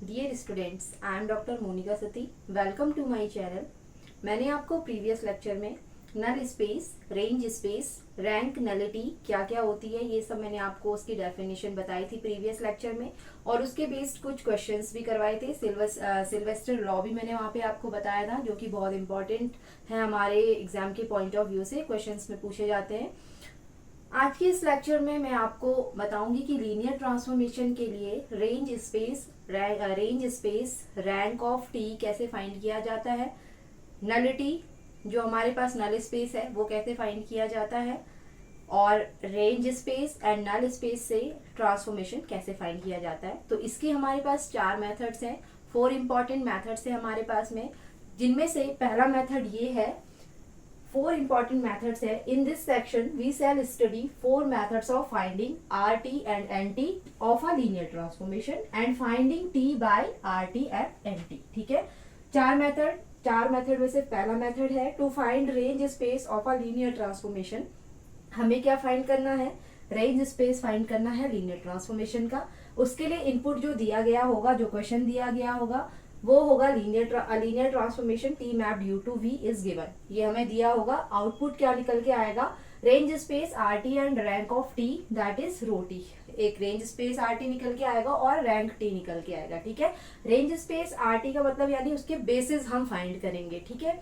Dear students, I am doctor Monika Sati. Welcome to my channel. मैंने आपको previous lecture में null space, range space, rank, nullity क्या क्या होती है ये सब मैंने आपको उसकी डेफिनेशन बताई थी प्रीवियस लेक्चर में, और उसके बेस्ड कुछ क्वेश्चंस भी करवाए थे। सिल्वेस्टर लॉ भी मैंने वहाँ पे आपको बताया था, जो कि बहुत इंपॉर्टेंट है हमारे एग्जाम के पॉइंट ऑफ व्यू से, क्वेश्चंस में पूछे जाते हैं। आज के इस लेक्चर में मैं आपको बताऊंगी कि लीनियर ट्रांसफॉर्मेशन के लिए range space rank of T कैसे फाइंड किया जाता है, नलिटी जो हमारे पास नल स्पेस है वो कैसे फाइंड किया जाता है, और range space and null space से ट्रांसफॉर्मेशन कैसे फाइंड किया जाता है। तो इसके हमारे पास 4 मेथड्स हैं, 4 इंपॉर्टेंट मेथड्स हैं हमारे पास में, जिनमें से पहला मेथड ये है। 4 important methods है। In this section we shall study 4 methods of finding RT and NT of a linear transformation and finding T by RT and NT। ठीक है, चार मेथड में से पहला मेथड है to find range space of a linear transformation. हमें क्या find करना है? रेंज स्पेस फाइंड करना है लीनियर ट्रांसफॉर्मेशन का। उसके लिए इनपुट जो दिया गया होगा, जो क्वेश्चन दिया गया होगा, वो होगा linear transformation T mapped U to V is given. ये हमें दिया होगा। आउटपुट क्या निकल के आएगा? Range space R T and rank of T, that is rho T. एक रेंज स्पेस आर टी निकल के आएगा और रैंक टी निकल के आएगा। ठीक है, रेंज स्पेस आर टी का मतलब यानी उसके बेसिस हम फाइंड करेंगे। ठीक है,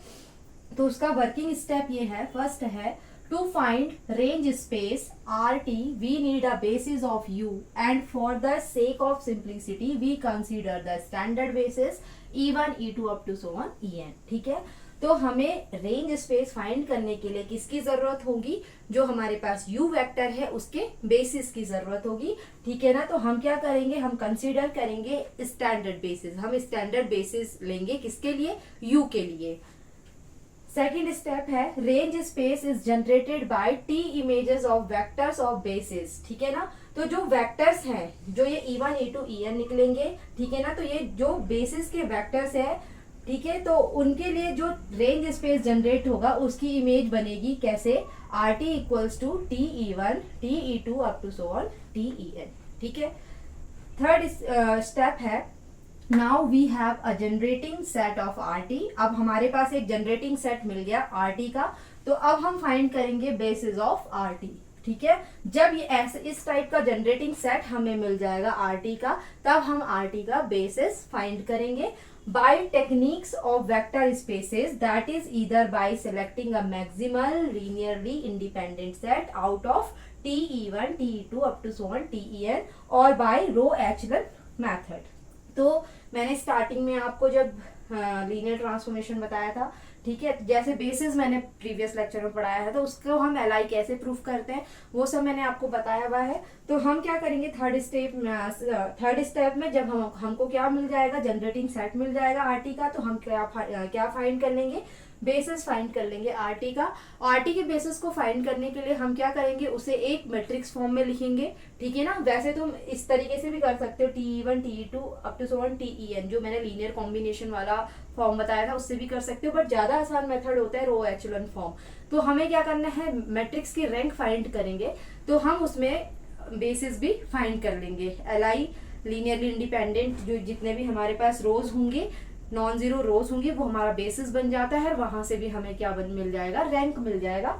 तो उसका वर्किंग स्टेप ये है। फर्स्ट है to find range space RT we need a basis of U, and for the sake of simplicity we consider the standard basis E1 E2 up to so on En। ठीक है, तो हमें range space find करने के लिए किसकी जरूरत होगी? जो हमारे पास U वेक्टर है उसके बेसिस की जरूरत होगी। ठीक है ना, तो हम क्या करेंगे? हम कंसीडर करेंगे स्टैंडर्ड बेसिस। हम स्टैंडर्ड बेसिस लेंगे किसके लिए? U के लिए। सेकेंड स्टेप है range space is generated by T images of vectors of basis. ठीक है ना, तो जो वेक्टर्स हैं, जो ये E1 E2 En निकलेंगे, ठीक है ना, तो ये जो बेसिस के वेक्टर्स है, ठीक है, तो उनके लिए जो रेंज स्पेस जनरेट होगा उसकी इमेज बनेगी कैसे? R T equals to TE1 TE2 up to so on TEn। ठीक है, थर्ड स्टेप है now we have a generating set of RT। अब हमारे पास एक जनरेटिंग सेट मिल गया RT का, तो अब हम फाइंड करेंगे बेसिस ऑफ RT। ठीक है, जब ये ऐसे इस टाइप का जनरेटिंग सेट हमें मिल जाएगा RT का, तब हम RT का बेसिस फाइंड करेंगे by techniques of vector spaces, that is either by selecting a maximal linearly independent set out of TE1 TE2 up to so on TEn, और by row echelon method. तो मैंने starting में आपको जब linear transformation बताया था, ठीक है, जैसे बेसिस मैंने प्रीवियस लेक्चर में पढ़ाया है, तो उसको हम एल आई कैसे प्रूफ करते हैं वो सब मैंने आपको बताया हुआ है। तो हम क्या करेंगे? थर्ड स्टेप में जब हमको क्या मिल जाएगा? जनरेटिंग सेट मिल जाएगा आरटी का, तो हम क्या फाइंड कर लेंगे? बेसिस फाइंड कर लेंगे आरटी का। आरटी के बेसिस को फाइंड करने के लिए हम क्या करेंगे? उसे एक मैट्रिक्स फॉर्म में लिखेंगे। ठीक है ना, वैसे तुम इस तरीके से भी कर सकते हो, TE1 TE2 up to so on TEn, जो मैंने लीनियर कॉम्बिनेशन वाला फॉर्म बताया था उससे भी कर सकते हो, बट ज्यादा आसान मेथड होता है रो एचलन फॉर्म। तो हमें क्या करना है? मैट्रिक्स की रैंक फाइंड करेंगे, तो हम उसमें बेसिस भी फाइंड कर लेंगे। एल लीनियरली इंडिपेंडेंट जो जितने भी हमारे पास रोज होंगे, नॉन जीरो रोज होंगी, वो हमारा बेसिस बन जाता है, वहां से भी हमें क्या मिल जाएगा? रैंक मिल जाएगा।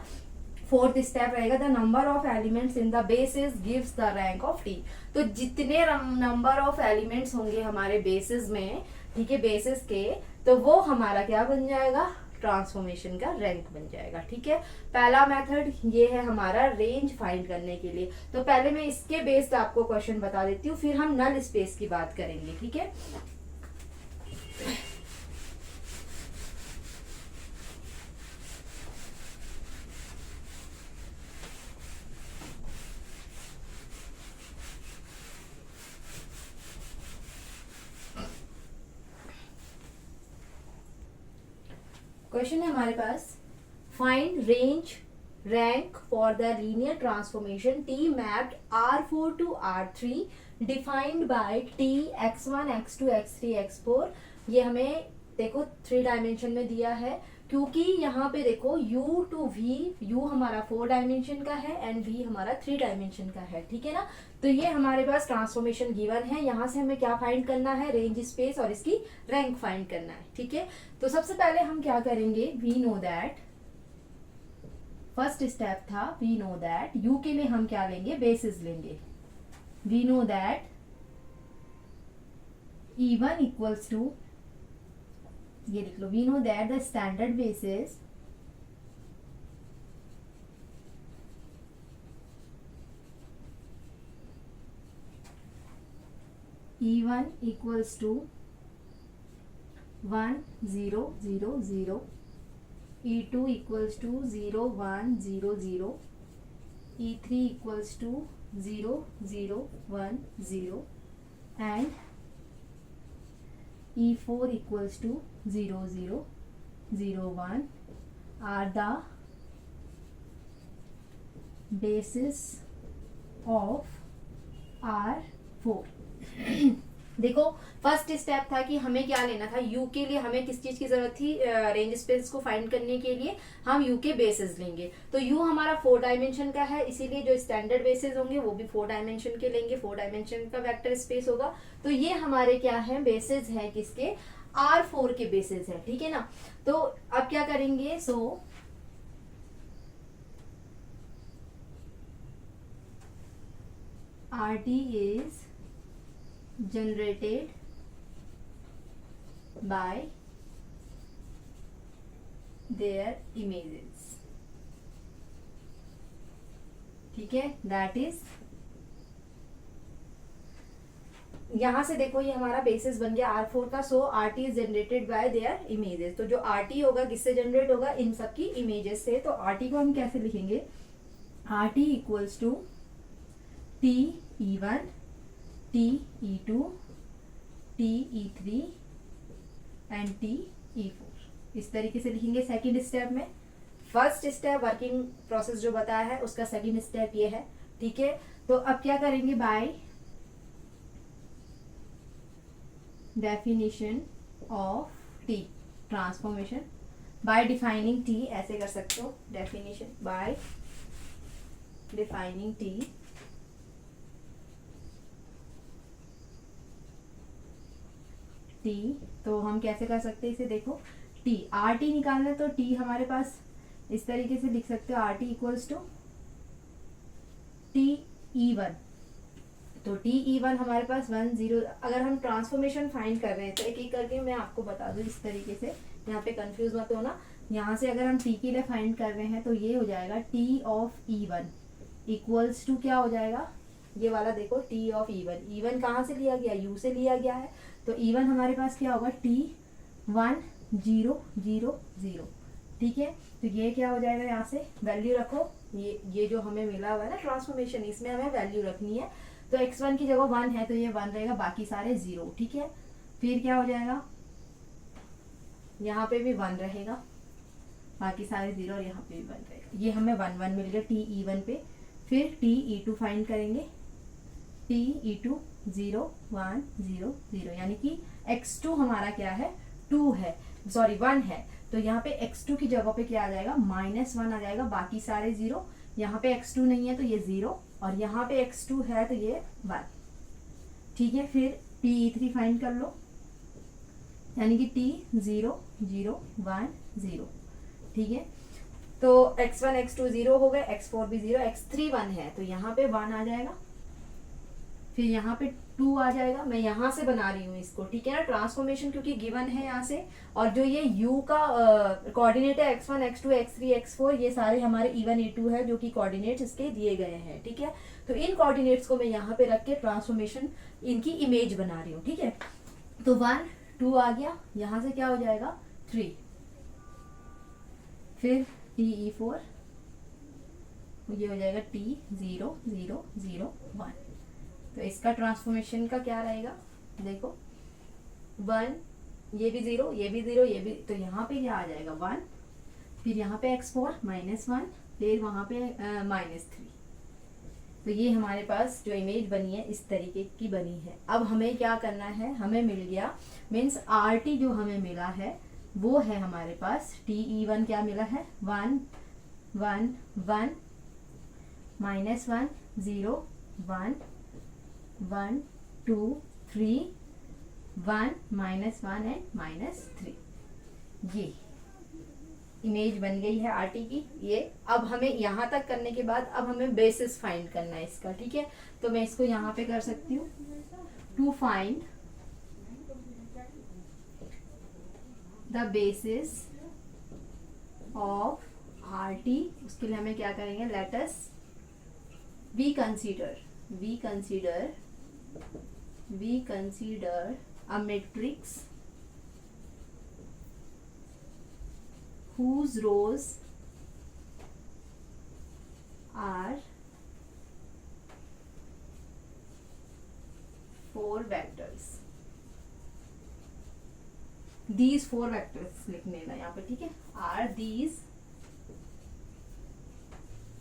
फोर्थ स्टेप रहेगा the number of elements in the basis gives the rank of T. तो जितने नंबर ऑफ एलिमेंट्स होंगे हमारे बेसिस में, ठीक है, बेसिस के, तो वो हमारा क्या बन जाएगा? ट्रांसफॉर्मेशन का रैंक बन जाएगा। ठीक है, पहला मेथड ये है हमारा रेंज फाइंड करने के लिए। तो पहले मैं इसके बेस्ड आपको क्वेश्चन बता देती हूँ, फिर हम नल स्पेस की बात करेंगे। ठीक है, क्वेश्चन है हमारे पास, find range rank for the linear transformation T mapped R4 to R3 defined by T x1 x2 x3 x4। ये हमें देखो 3 डायमेंशन में दिया है। क्योंकि यहाँ पे देखो u टू v, u हमारा 4 डायमेंशन का है एंड v हमारा 3 डायमेंशन का है, ठीक है ना। तो ये हमारे पास ट्रांसफॉर्मेशन गिवन है। यहाँ से हमें क्या फाइंड करना है, रेंज स्पेस और इसकी रैंक फाइंड करना है, ठीक है। तो सबसे पहले हम क्या करेंगे, we know that, first step था वी नो दैट, u के लिए हम क्या लेंगे, बेसिस लेंगे। We know that E1 equals to, ये लिख लो, we know that the standard basis E1 equals to 1 0 0 0, E2 equals to 0 1 0 0, E3 equals to 0 0 1 0 and E4 equals to 0 0 0 1 are the basis of R4। देखो first step था कि हमें क्या लेना था, u के लिए हमें किस चीज की जरूरत थी, रेंज स्पेस को फाइंड करने के लिए हम u के बेसिस लेंगे। तो u हमारा 4 डायमेंशन का है, इसीलिए जो स्टैंडर्ड बेसिस होंगे वो भी 4 डायमेंशन के लेंगे, 4 डायमेंशन का वेक्टर स्पेस होगा। तो ये हमारे क्या है, बेसिस है किसके, R4 के बेसिस है, ठीक है ना। तो अब क्या करेंगे, सो RT is generated by their images, ठीक है, दैट इज, यहां से देखो ये हमारा बेसिस बन गया R4 का। सो RT is generated by there images. तो जो RT होगा किससे जनरेट होगा, इन सब की इमेजेस से। तो RT को हम कैसे लिखेंगे, RT equals to TE1 TE2 TE3 and TE4, इस तरीके से लिखेंगे सेकंड स्टेप में। फर्स्ट स्टेप वर्किंग प्रोसेस जो बताया है उसका सेकंड स्टेप ये है, ठीक है। तो अब क्या करेंगे, by definition of T transformation, bye defining T, ऐसे कर सकते हो, definition bye defining T T। तो हम कैसे कर सकते हैं इसे, देखो T, RT निकालना है तो T हमारे पास इस तरीके से लिख सकते हो, RT इक्वल्स टू TE1। तो TE1 हमारे पास 1 0, अगर हम ट्रांसफॉर्मेशन फाइंड कर रहे हैं तो एक एक करके मैं आपको बता दूं इस तरीके से, यहाँ पे कंफ्यूज मत होना। यहाँ से अगर हम T के लिए फाइंड कर रहे हैं तो ये हो जाएगा T of E1 equals to, क्या हो जाएगा, ये वाला देखो, T ऑफ E1, E1 कहाँ से लिया गया, U से लिया गया है। तो E1 हमारे पास क्या होगा, T1 0 0 0, ठीक है। तो ये क्या हो जाएगा, यहाँ से वैल्यू रखो, ये जो हमें मिला हुआ है ना ट्रांसफॉर्मेशन, इसमें हमें वैल्यू रखनी है। तो x1 की जगह 1 है तो ये 1 रहेगा, बाकी सारे 0, ठीक है। फिर क्या हो जाएगा, यहाँ पे भी 1 रहेगा, बाकी सारे 0, और यहाँ पे भी 1 रहेगा। ये हमें 1 1 मिल गया TE1 पे। फिर TE2 फाइंड करेंगे, TE2 0 1 0 0, यानी कि x2 हमारा क्या है, 2 है, सॉरी 1 है। तो यहाँ पे x2 की जगह पे क्या आ जाएगा, -1 आ जाएगा, बाकी सारे 0। यहाँ पे x2 नहीं है तो ये 0, और यहाँ पे x2 है तो ये 1, ठीक है। फिर TE3 फाइंड कर लो, यानी कि T 0 0 1 0, ठीक है। तो x1 x2 0 हो गए, x4 भी 0, x3 1 है तो यहाँ पे 1 आ जाएगा, फिर यहाँ पे 2 आ जाएगा। मैं यहाँ से बना रही हूँ इसको, ठीक है ना, ट्रांसफॉर्मेशन क्योंकि गिवन है यहाँ से। और जो ये u का कोऑर्डिनेट है x1 x2 x3 x4, ये सारे हमारे E1 E2 है जो कि कोऑर्डिनेट्स इसके दिए गए हैं, ठीक है। तो इन कोऑर्डिनेट्स को मैं यहाँ पे रख के ट्रांसफॉर्मेशन इनकी इमेज बना रही हूँ, ठीक है। तो 1 2 आ गया, यहाँ से क्या हो जाएगा 3, फिर TE4, ये हो जाएगा T 0 0 0 1। तो इसका ट्रांसफॉर्मेशन का क्या रहेगा, देखो 1, ये भी 0 ये भी 0 ये भी, तो यहाँ पे क्या आ जाएगा 1, फिर यहाँ पे x4 -1, फिर वहाँ पे -3। तो ये हमारे पास जो इमेज बनी है इस तरीके की बनी है। अब हमें क्या करना है, हमें मिल गया, मीन्स RT जो हमें मिला है वो है हमारे पास TE1 क्या मिला है 1 1 1 -1 0 1 1 2 3 1 -1 एंड -3। ये इमेज बन गई है आरटी की। ये अब हमें यहाँ तक करने के बाद अब हमें बेसिस फाइंड करना है इसका, ठीक है। तो मैं इसको यहाँ पे कर सकती हूँ, to find the basis of RT. उसके लिए हमें क्या करेंगे, let us we consider a matrix whose rows are 4 vectors। these 4 vectors लिख लेना यहाँ पे, ठीक है। are these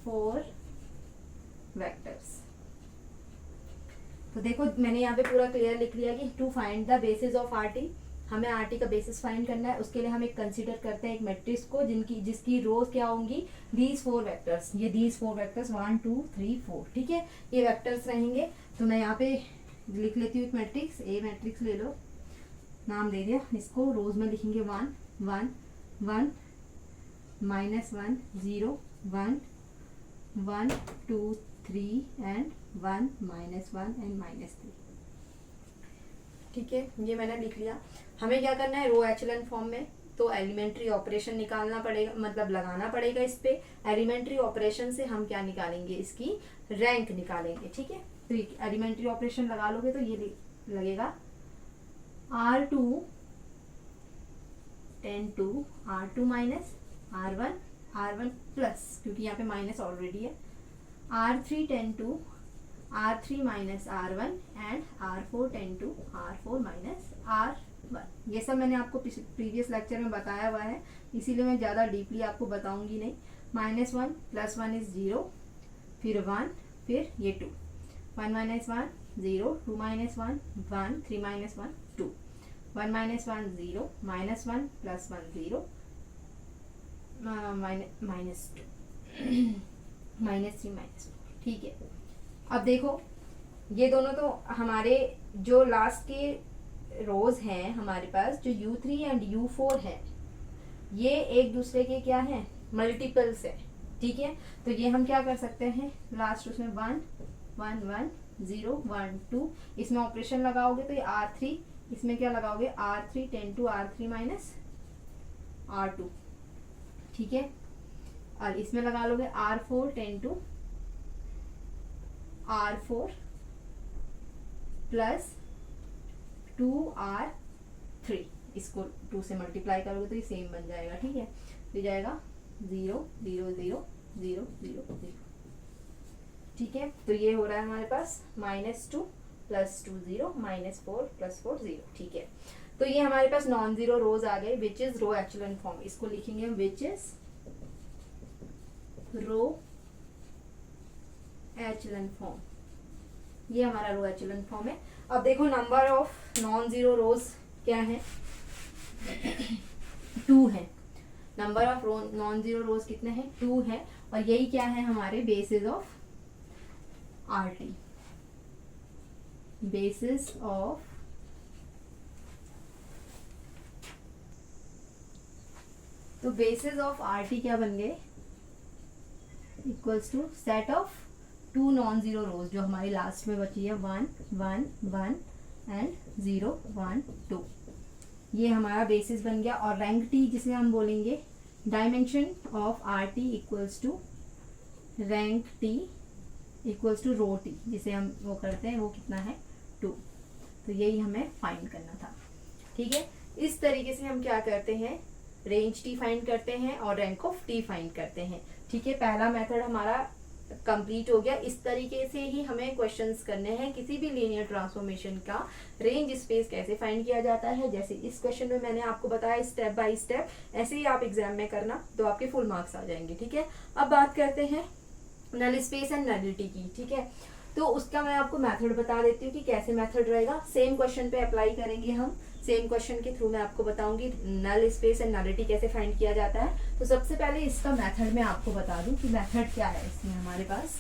4 vectors। तो देखो मैंने यहाँ पे पूरा क्लियर लिख लिया कि to find the basis of RT, हमें आरटी का बेसिस फाइंड करना है। उसके लिए हम एक कंसीडर करते हैं एक मैट्रिक्स को जिसकी रोज क्या होंगी, दीज 4 वेक्टर्स। ये दीज 4 वेक्टर्स 1 2 3 4, ठीक है, ये वेक्टर्स रहेंगे। तो मैं यहाँ पे लिख लेती हूँ एक मैट्रिक्स, ए मैट्रिक्स ले लो, नाम दे दिया इसको। रोज में लिखेंगे 1 1 1 -1 0 1 1 2 3 एंड 1 -1 एंड -3, ठीक है। ये मैंने लिख लिया। हमें क्या करना है, रो एचेलन फॉर्म में तो एलिमेंट्री ऑपरेशन निकालना पड़ेगा, मतलब लगाना पड़ेगा इस पे। एलिमेंट्री ऑपरेशन से हम क्या निकालेंगे, इसकी रैंक निकालेंगे, ठीक है। तो एलिमेंट्री ऑपरेशन लगा लोगे तो ये लगेगा R2 ten to R2 minus R1 plus, क्योंकि यहाँ पे माइनस ऑलरेडी है, R3 ten to R3 minus R1 and R4 ten to R4 minus R1। ये सब मैंने आपको प्रीवियस लेक्चर में बताया हुआ है, इसीलिए मैं ज़्यादा डीपली आपको बताऊंगी नहीं। -1 + 1 इज 0, फिर 1, फिर ये 2, 1 - 1 0, 2 - 1 1, 3 - 1 2, 1 - 1 0, -1 + 1 0, -2 -3 -4, ठीक है। अब देखो ये दोनों तो हमारे जो लास्ट के रोज हैं हमारे पास, जो U3 एंड U4 है, ये एक दूसरे के क्या है, मल्टीपल्स है, ठीक है। तो ये हम क्या कर सकते हैं, लास्ट उसमें 1 1 1 0 1 2, इसमें ऑपरेशन लगाओगे तो ये R3, इसमें क्या लगाओगे R3 ten to R3 minus R2, ठीक है। और इसमें लगा लोगे R4 ten to R4 plus 2R3, इसको 2 से मल्टीप्लाई करोगे तो ये सेम बन जाएगा, ठीक है। तो जाएगा 0 0 0 0 0 0, ठीक है। तो ये हो रहा है हमारे पास -2 + 2 0, -4 + 4 0, ठीक है। तो ये हमारे पास नॉन जीरो रोज आ गए, विच इज रो एचेलन फॉर्म। इसको लिखेंगे विच इज रो एचेलन फॉर्म, ये हमारा रो एचेलन फॉर्म है। अब देखो number of non zero rows क्या है, 2 है। Number of non zero rows कितने हैं, 2 है। और यही क्या है, हमारे basis of RT, basis of तो बेसिस ऑफ आरटी क्या बन गए, equals to set of 2 non zero rows जो हमारी लास्ट में बची है, 1 1 1 एंड 0 1 2, ये हमारा बेसिस बन गया। और रैंक टी जिसे हम बोलेंगे, dimension of R T equals to rank T equals to rho T, जिसे हम वो करते हैं, वो कितना है 2। तो यही हमें फाइंड करना था, ठीक है। इस तरीके से हम क्या करते हैं, रेंज टी फाइंड करते हैं और रैंक ऑफ टी फाइंड करते हैं, ठीक है। पहला मेथड हमारा कंप्लीट हो गया। इस तरीके से ही हमें क्वेश्चंस करने हैं किसी भी लीनियर ट्रांसफॉर्मेशन का रेंज स्पेस कैसे फाइंड किया जाता है। जैसे इस क्वेश्चन में मैंने आपको बताया स्टेप बाय स्टेप, ऐसे ही आप एग्जाम में करना तो आपके फुल मार्क्स आ जाएंगे, ठीक है। अब बात करते हैं नल स्पेस एंड नलिटी की, ठीक है। तो उसका मैं आपको मेथड बता देती हूँ कि कैसे मेथड रहेगा। सेम क्वेश्चन पे अप्लाई करेंगे हम, सेम क्वेश्चन के थ्रू मैं आपको बताऊंगी नल स्पेस एंड नलिटी कैसे फाइंड किया जाता है। तो सबसे पहले इसका मेथड मैं आपको बता दूं कि मेथड क्या है इसमें हमारे पास।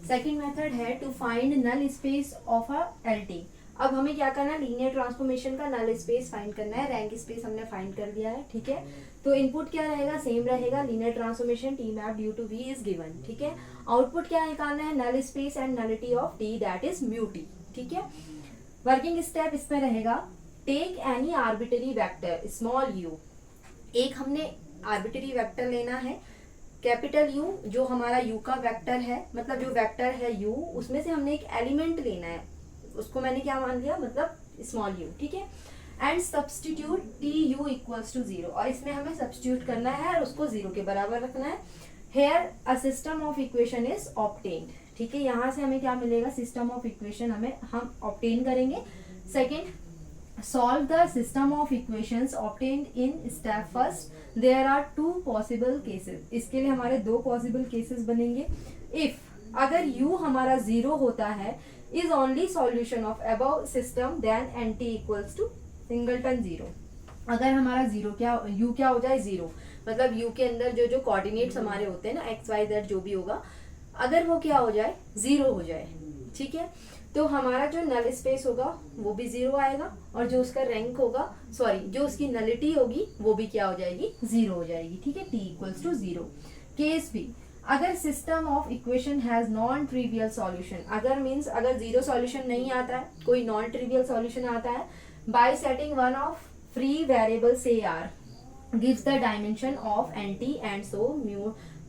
सेकेंड मेथड है to find null space of a LT. अब हमें क्या करना है, लीनियर ट्रांसफॉर्मेशन का नल स्पेस फाइंड करना है। रैंक स्पेस हमने फाइंड कर दिया है, ठीक है। तो इनपुट क्या रहेगा, सेम रहेगा, linear transformation T map U to V is given, ठीक है। आउटपुट क्या निकालना है, null space and nullity of T that is mu T, ठीक है। वर्किंग स्टेप इसमें रहेगा, take any arbitrary vector small U. एक हमने आर्बिटरी वेक्टर लेना है, कैपिटल यू जो हमारा यू का वेक्टर है, मतलब जो वेक्टर है यू, उसमें से हमने एक एलिमेंट लेना है, उसको मैंने क्या मान लिया, मतलब स्मॉल यू, ठीक है। And substitute T U equals to 0, और इसमें हमें सब्सटीट्यूट करना है और उसको 0 के बराबर रखना है। Here a system of equation is obtained, ठीक है। यहाँ से हमें क्या मिलेगा, सिस्टम ऑफ इक्वेशन हम ऑब्टेन करेंगे। Second, solve the system of equations obtained in step first. There are two possible cases. इसके लिए हमारे दो possible cases बनेंगे। If अगर u हमारा 0 होता है, is only solution of above system then nt equals to singleton 0। अगर हमारा 0 क्या u क्या हो जाए 0, मतलब u के अंदर जो जो कोऑर्डिनेट्स हमारे होते हैं ना x y z जो भी होगा, अगर वो क्या हो जाए 0 हो जाए, ठीक है, तो हमारा जो नल स्पेस होगा वो भी 0 आएगा, और जो उसका रैंक होगा, सॉरी जो उसकी नलिटी होगी वो भी क्या हो जाएगी, 0 हो जाएगी, ठीक है। t equals to 0। Case B, अगर system of equation has non trivial solution, अगर मीन्स अगर 0 सॉल्यूशन नहीं आता है, कोई नॉन ट्रिवियल सॉल्यूशन आता है, by setting one of free variable से R gives the dimension of N T and so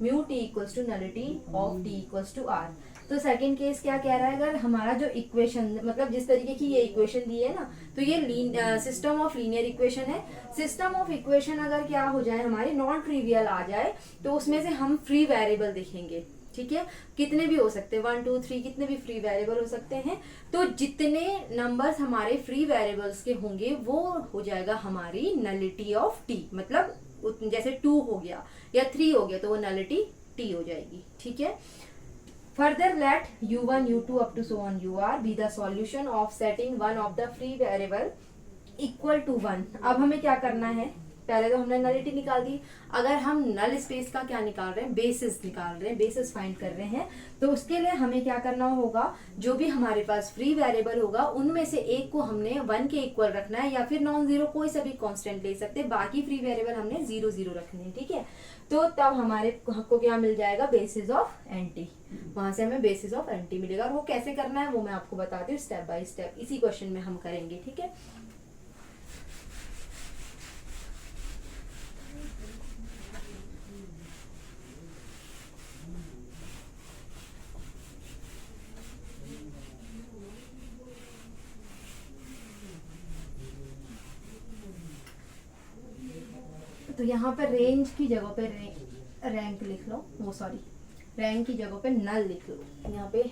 mu T equals to nullity of T equals to R. तो सेकंड केस क्या कह रहा है, अगर हमारा जो इक्वेशन, मतलब जिस तरीके की ये इक्वेशन दी है ना, तो ये सिस्टम ऑफ लीनियर इक्वेशन है। सिस्टम ऑफ इक्वेशन अगर क्या हो जाए हमारी नॉन ट्रिवियल आ जाए, तो उसमें से हम फ्री वेरिएबल देखेंगे, ठीक है। कितने भी हो सकते हैं, 1 2 3 कितने भी फ्री वेरिएबल हो सकते हैं। तो जितने नंबर्स हमारे फ्री वेरिएबल्स के होंगे वो हो जाएगा हमारी नलिटी ऑफ टी, मतलब जैसे 2 हो गया या 3 हो गया तो वो नलिटी टी हो जाएगी, ठीक है। Further, let u1, u2 up to so on ur be the solution of setting one of the free variable equal to 1। अब हमें क्या करना है, पहले तो हमने नलिटी निकाल दी। अगर हम नल स्पेस का क्या निकाल रहे हैं, बेसिस निकाल रहे हैं, बेसिस फाइंड कर रहे हैं, तो उसके लिए हमें क्या करना होगा, जो भी हमारे पास फ्री वेरिएबल होगा उनमें से एक को हमने 1 के इक्वल रखना है, या फिर नॉन जीरो कोई सा भी कांस्टेंट ले सकते हैं, बाकी फ्री वेरिएबल हमने 0 0 रखने हैं, ठीक है। तो तब हमारे को क्या मिल जाएगा, बेसिस ऑफ एंटी, वहां से हमें बेसिस ऑफ एंटी मिलेगा। और वो कैसे करना है वो मैं आपको बताती हूँ स्टेप बाय स्टेप, इसी क्वेश्चन में हम करेंगे, ठीक है। तो यहाँ पे रेंज की जगह पे रैंक लिख लो, वो सॉरी रैंक की जगह पे नल लिख लो। यहाँ पे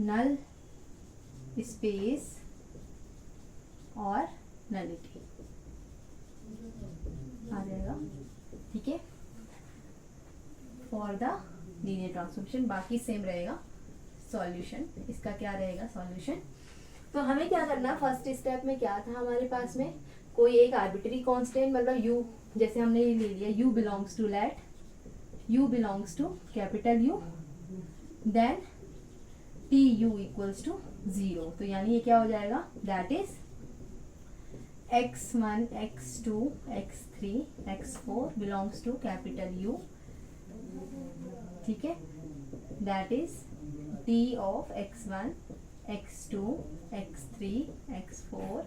नल स्पेस और नलिटी आ जाएगा, ठीक है, फॉर द लीनियर ट्रांसफॉर्मेशन। बाकी सेम रहेगा सॉल्यूशन, इसका क्या रहेगा सॉल्यूशन। तो हमें क्या करना, फर्स्ट स्टेप में क्या था हमारे पास में, कोई एक आर्बिट्री कांस्टेंट, मतलब u, जैसे हमने ये ले लिया u belongs to let u belongs to capital U, then T U equals to 0। तो यानी ये क्या हो जाएगा, that is x1 x2 x3 x4 belongs to capital U, ठीक है, that is t of x1 x2 x3 x4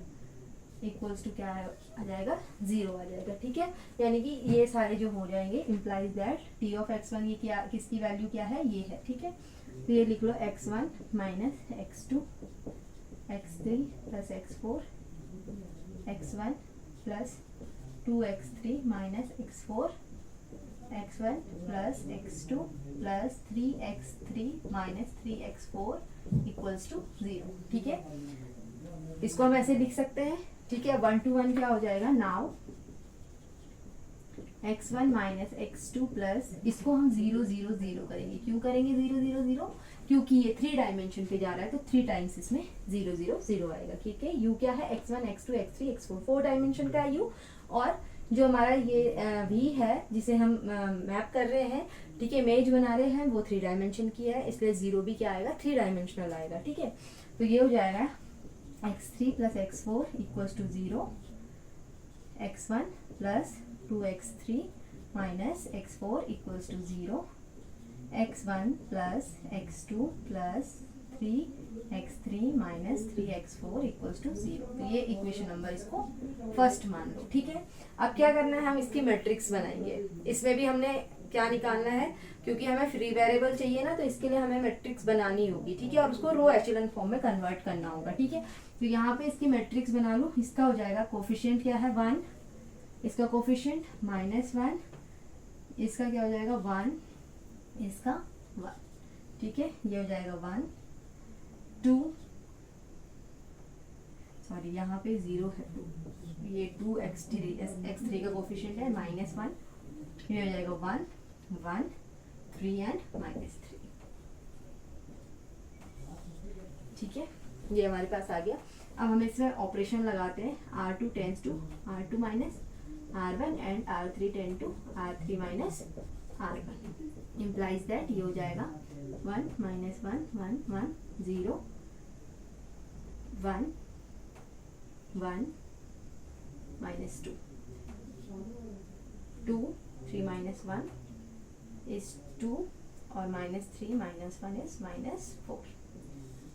equals to क्या आ जाएगा, 0 आ जाएगा, ठीक है। यानी कि ये सारे जो हो जाएंगे implies that T of x1 ये क्या, किसकी वैल्यू क्या है, ये है, ठीक है। तो ये लिख लो x1 minus x2 x3 plus x4 x1 plus 2x3 minus x4 x1 plus x2 plus 3x3 minus 3x4 equals to 0, ठीक है। इसको हम ऐसे लिख सकते हैं, ठीक है। 1 to 1 क्या हो जाएगा, now x1 minus x2 plus, इसको हम 0 0 0 करेंगे। क्यों करेंगे 0 0 0? क्योंकि ये 3 डायमेंशन पे जा रहा है तो 3 टाइम्स इसमें 0 0 0 आएगा। ठीक है, u क्या है? x1 x2 x3 x4, 4 dimension का है u। और जो हमारा ये v है जिसे हम मैप कर रहे हैं, ठीक है, इमेज बना रहे हैं, वो 3 डायमेंशन की है, इसलिए 0 भी क्या आएगा? 3 डायमेंशनल आएगा। ठीक है, तो ये हो जाएगा x3 plus x4 equals to 0, x1 plus 2x3 minus x4 equals to 0, x1 plus x2 plus 3x3 minus 3x4 equals to 0। तो ये इक्वेशन नंबर इसको फर्स्ट मान लो। ठीक है, अब क्या करना है? हम इसकी मैट्रिक्स बनाएंगे। इसमें भी हमने क्या निकालना है? क्योंकि हमें फ्री वेरिएबल चाहिए ना, तो इसके लिए हमें मैट्रिक्स बनानी होगी। ठीक है, और उसको रो एचेलॉन फॉर्म में कन्वर्ट करना होगा। ठीक है, तो यहाँ पे इसकी मैट्रिक्स बना लो। इसका हो जाएगा कोफिशिएंट क्या है? 1, इसका कोफिशिएंट -1, इसका क्या हो जाएगा? 1, इसका 1। ठीक है, ये हो जाएगा 1 2, सॉरी यहाँ पे 0 है, 2, ये 2 x3 का कोफिशिएंट है -1, ये हो जाएगा 1 1 3 एंड -3। ठीक है, ये हमारे पास आ गया। अब हम इसमें ऑपरेशन लगाते हैं। R2 tends to R2 minus R1 and R3 ten to R3 minus R1 implies that ये हो जाएगा 1 -1 1 1 0 1 1 -2 2 3 -1 is 2 और -3 -1 is -4।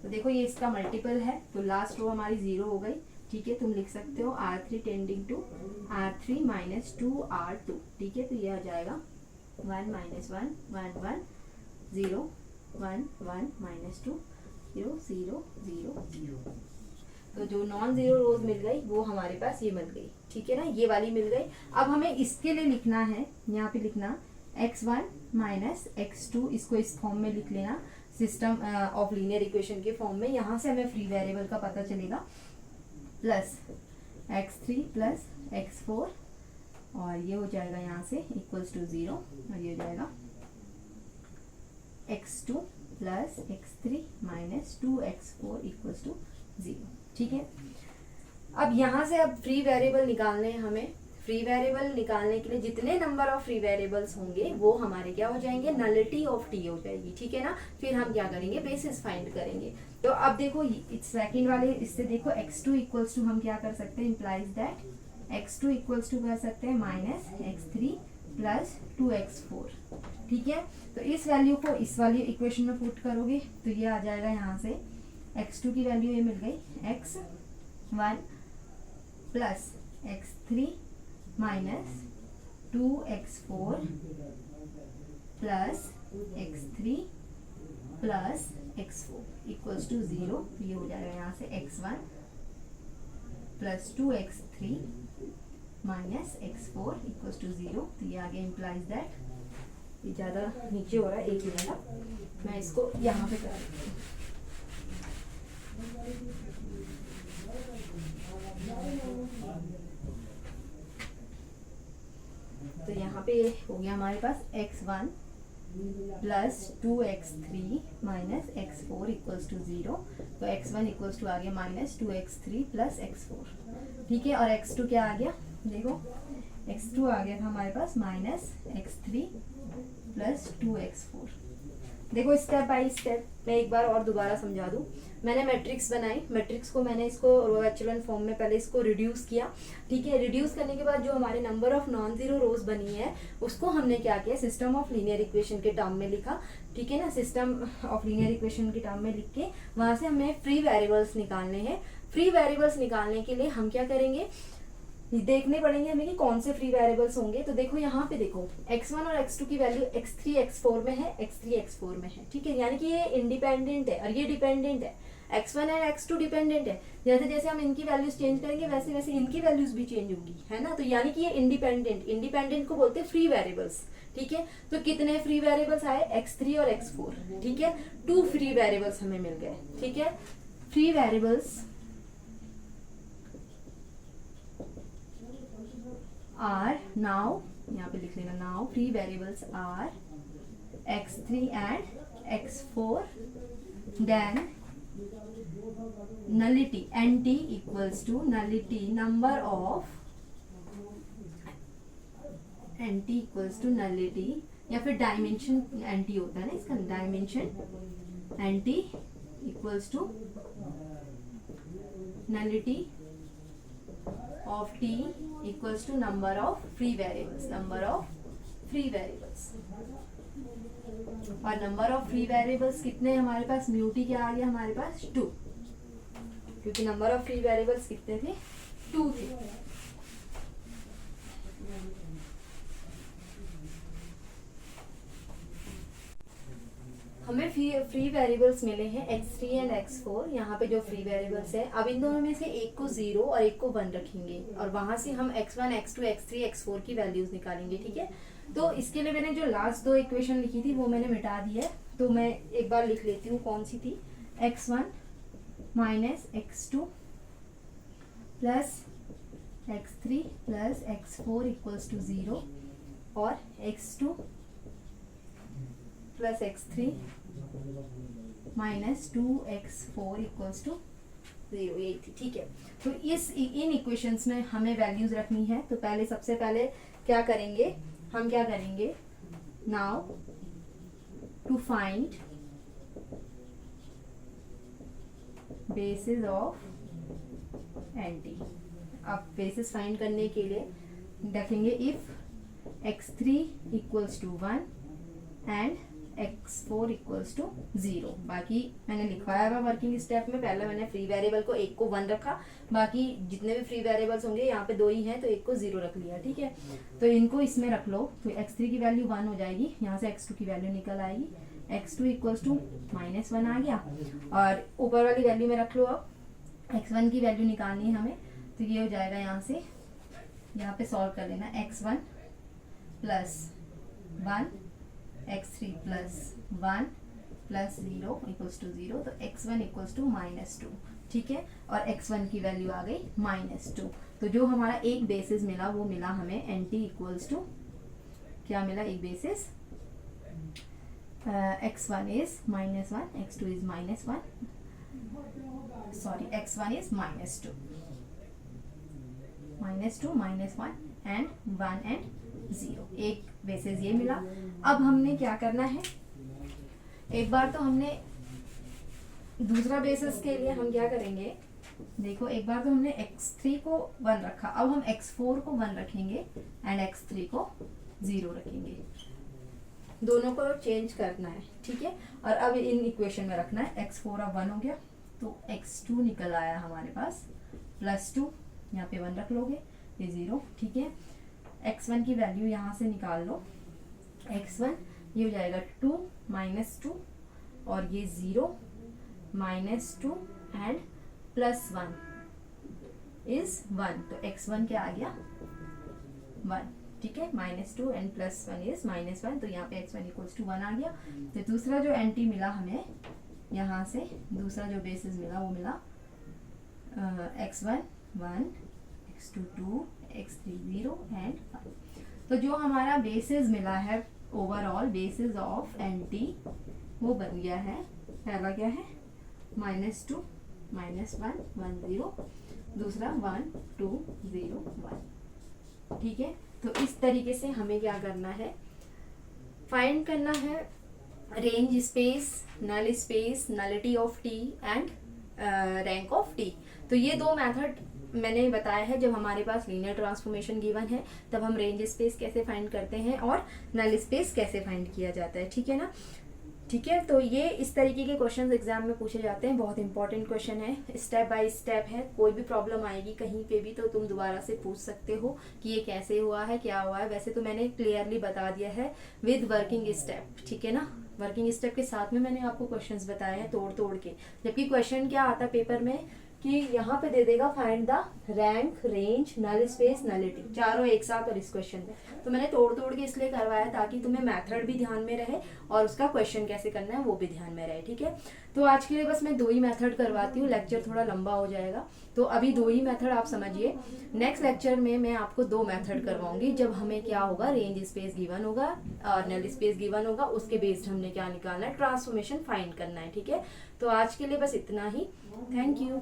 तो देखो ये इसका मल्टीपल है, तो लास्ट रो हमारी 0 हो गई। ठीक है, तुम लिख सकते हो R3 tending to R3 minus 2 R2। ठीक है, तो ये आ जाएगा 1 -1 1 1 0 1 1 -2 0 0 0 0। तो जो नॉन जीरो रोज मिल गई वो हमारे पास ये मिल गई। ठीक है ना, ये वाली मिल गई। अब हमें इसके लिए लिखना है, यहाँ पे लिखना x1 माइनस x2, इसको इस फॉर्म में लिख लेना, सिस्टम ऑफ लीनियर इक्वेशन के फॉर्म में। यहाँ से हमें फ्री वेरिएबल का पता चलेगा, प्लस x3 प्लस x4, और ये हो जाएगा यहाँ से इक्वल्स टू 0, और ये हो जाएगा x2 plus x3 minus 2x4 equals to 0। ठीक है, अब यहाँ से अब फ्री वेरिएबल निकालने हैं हमें। फ्री वेरिएबल निकालने के लिए जितने नंबर ऑफ फ्री वेरिएबल्स होंगे वो हमारे क्या हो जाएंगे? नलिटी ऑफ टी हो जाएगी। ठीक है ना, फिर हम क्या करेंगे? बेसिस फाइंड करेंगे। तो अब देखो सेकंड वाले इससे देखो x2 इक्वल्स टू हम क्या कर सकते हैं? Implies that x2 equals to कर सकते हैं माइनस x3 प्लस 2x4। ठीक है, तो इस वैल्यू को इस वाली इक्वेशन में पुट करोगे तो ये आ जाएगा, यहाँ से x2 की वैल्यू ये मिल गई x1 plus x3 minus 2x4 plus x3 plus x4 equals to 0। तो ये हो जाएगा यहाँ से x1 plus 2x3 minus x4 equals to 0। तो ये आगे इम्प्लाइज दैट, ये ज़्यादा नीचे हो रहा है, एक मिनट मैं इसको यहाँ पे करा देती हूँ। तो यहाँ पे हो गया हमारे पास x1 plus 2x3 minus x4 equals to 0। तो x1 इक्वल्स टू आ गया माइनस 2x3 प्लस x4। ठीक है, और x2 क्या आ गया? देखो x2 आ गया था हमारे पास माइनस x3 प्लस 2x4। देखो स्टेप बाय स्टेप मैं एक बार और दोबारा समझा दूं। मैंने मैट्रिक्स बनाई, मैट्रिक्स को मैंने इसको रो एचेलॉन फॉर्म में पहले इसको रिड्यूस किया। ठीक है, रिड्यूस करने के बाद जो हमारे नंबर ऑफ नॉन जीरो रोज बनी है उसको हमने क्या किया? सिस्टम ऑफ लीनियर इक्वेशन के टर्म में लिखा। ठीक है ना, सिस्टम ऑफ लीनियर इक्वेशन के टर्म में लिख के वहां से हमें फ्री वेरिएबल्स निकालने हैं। फ्री वेरिएबल्स निकालने के लिए हम क्या करेंगे? देखने पड़ेंगे हमें कि कौन से फ्री वेरिएबल्स होंगे। तो देखो यहाँ पे देखो x1 और x2 की वैल्यू x3 x4 में है, x3 x4 में है। ठीक है, यानी कि ये इंडिपेंडेंट है और ये डिपेंडेंट है। x1 और x2 डिपेंडेंट है, जैसे जैसे हम इनकी वैल्यूज चेंज करेंगे वैसे वैसे इनकी वैल्यूज भी चेंज होंगी, है ना। तो यानी कि ये इंडिपेंडेंट को बोलते हैं फ्री वेरिएबल्स। ठीक है, तो कितने फ्री वेरिएबल्स आए? x3 और x4। ठीक है, 2 फ्री वेरिएबल्स हमें मिल गए। ठीक है, फ्री वेरिएबल्स are now यहाँ पे लिख लेना now free variables are x3 and x4, then nullity nt equals to nullity number of nt equals to nullity, या फिर डायमेंशन nt होता है ना इसका, dimension nt equals to nullity of t equals to number of free variables, number of free variables। और number of free variables कितने हमारे पास, म्यूटी क्या आ गया हमारे पास 2, क्योंकि नंबर ऑफ फ्री वेरिएबल्स कितने थे 2 थे। हमें फ्री वेरिएबल्स मिले हैं x3 एंड x4। यहाँ पे जो फ्री वेरिएबल्स है, अब इन दोनों में से एक को 0 और एक को 1 रखेंगे और वहां से हम x1 x2 x3 x4 की वैल्यूज निकालेंगे। ठीक है, तो इसके लिए मैंने जो लास्ट 2 इक्वेशन लिखी थी वो मैंने मिटा दी है, तो मैं एक बार लिख लेती हूँ कौन सी थी। x1 minus x2 plus x3 plus x4 equals to 0 और x2 plus x3 minus 2x4 equals to 0, यही थी। ठीक है, तो इन इक्वेशंस में हमें वैल्यूज रखनी है। तो पहले सबसे पहले क्या करेंगे, हम क्या करेंगे, now to find basis of NT. अब बेसिस फाइंड करने के लिए देखेंगे if x3 equals to 1 and x4 equals to 0। बाकी मैंने लिखवाया हुआ वर्किंग स्टेप में, पहले मैंने फ्री वेरिएबल को एक को 1 रखा, बाकी जितने भी फ्री वेरिएबल्स होंगे यहाँ पे 2 ही हैं तो एक को 0 रख लिया। ठीक है, तो इनको इसमें रख लो, तो x3 की वैल्यू 1 हो जाएगी, यहाँ से x2 की वैल्यू निकल आएगी, x2 इक्वल्स टू -1 आ गया, और ऊपर वाली वैल्यू में रख लो। अब x1 की वैल्यू निकालनी है हमें, तो ये हो जाएगा यहाँ से, यहाँ पे सॉल्व कर लेना, x1 plus 1 x3 plus 1 plus 0 equals to 0, तो x1 इक्वल्स टू -2। ठीक है, और x1 की वैल्यू आ गई -2। तो जो हमारा एक बेसिस मिला वो मिला हमें nt इक्वल्स टू, क्या मिला एक basis, x1 is -1, x2 is -1, sorry x1 is -2 -1 and 1 and 0, एक बेसिस ये मिला। अब हमने क्या करना है, एक बार तो हमने दूसरा बेसिस के लिए हम क्या करेंगे, देखो एक बार तो हमने x3 को 1 रखा, अब हम x4 को 1 रखेंगे एंड x3 को 0 रखेंगे, दोनों को चेंज करना है। ठीक है, और अब इन इक्वेशन में रखना है, x4 अब 1 हो गया तो x2 निकल आया हमारे पास +2, यहाँ पे 1 रख लोगे, ये 0। ठीक है, x1 की वैल्यू यहाँ से निकाल लो, x1 ये हो जाएगा 2 -2 और ये 0 -2 एंड +1 इज 1, तो x1 क्या आ गया 1। ठीक है, -2 एंड +1 इज -1, तो यहाँ पे x1 इक्वल्स टू 1 आ गया। तो दूसरा जो एंटी मिला हमें यहाँ से, दूसरा जो बेसिस मिला वो मिला x1 1, x2 2, x3 0 एंड 1। तो जो हमारा बेसिस मिला है ओवरऑल बेसिस ऑफ एंटी वो बन गया है, पहला क्या है -2 -1 1 0, दूसरा 1 2 0 1। ठीक है, तो इस तरीके से हमें क्या करना है, फाइंड करना है range space, null space, nullity of T and rank of T. तो ये 2 मेथड मैंने बताया है, जब हमारे पास लीनियर ट्रांसफॉर्मेशन गिवन है तब हम रेंज स्पेस कैसे फाइंड करते हैं और नल स्पेस कैसे फाइंड किया जाता है। ठीक है ना, ठीक है, तो ये इस तरीके के क्वेश्चंस एग्जाम में पूछे जाते हैं, बहुत इंपॉर्टेंट क्वेश्चन है, स्टेप बाय स्टेप है, कोई भी प्रॉब्लम आएगी कहीं पे भी तो तुम दोबारा से पूछ सकते हो कि ये कैसे हुआ है, क्या हुआ है। वैसे तो मैंने क्लियरली बता दिया है विद वर्किंग स्टेप। ठीक है ना, वर्किंग स्टेप के साथ में मैंने आपको क्वेश्चंस बताए हैं तोड़ तोड़ के, जबकि क्वेश्चन क्या आता है पेपर में कि यहाँ पे दे देगा find the rank, range, null space, nullity, चारों एक साथ और इस क्वेश्चन में। तो मैंने तोड़ तोड़ के इसलिए करवाया ताकि तुम्हें मेथड भी ध्यान में रहे और उसका क्वेश्चन कैसे करना है वो भी ध्यान में रहे। ठीक है, तो आज के लिए बस मैं 2 ही मेथड करवाती हूँ, लेक्चर थोड़ा लंबा हो जाएगा, तो अभी 2 ही मेथड आप समझिए। नेक्स्ट लेक्चर में मैं आपको 2 मेथड करवाऊंगी, जब हमें क्या होगा, रेंज स्पेस गिवन होगा और नल स्पेस गिवन होगा, उसके बेस्ड हमने क्या निकालना है, ट्रांसफॉर्मेशन फाइंड करना है। ठीक है, तो आज के लिए बस इतना ही। Thank you.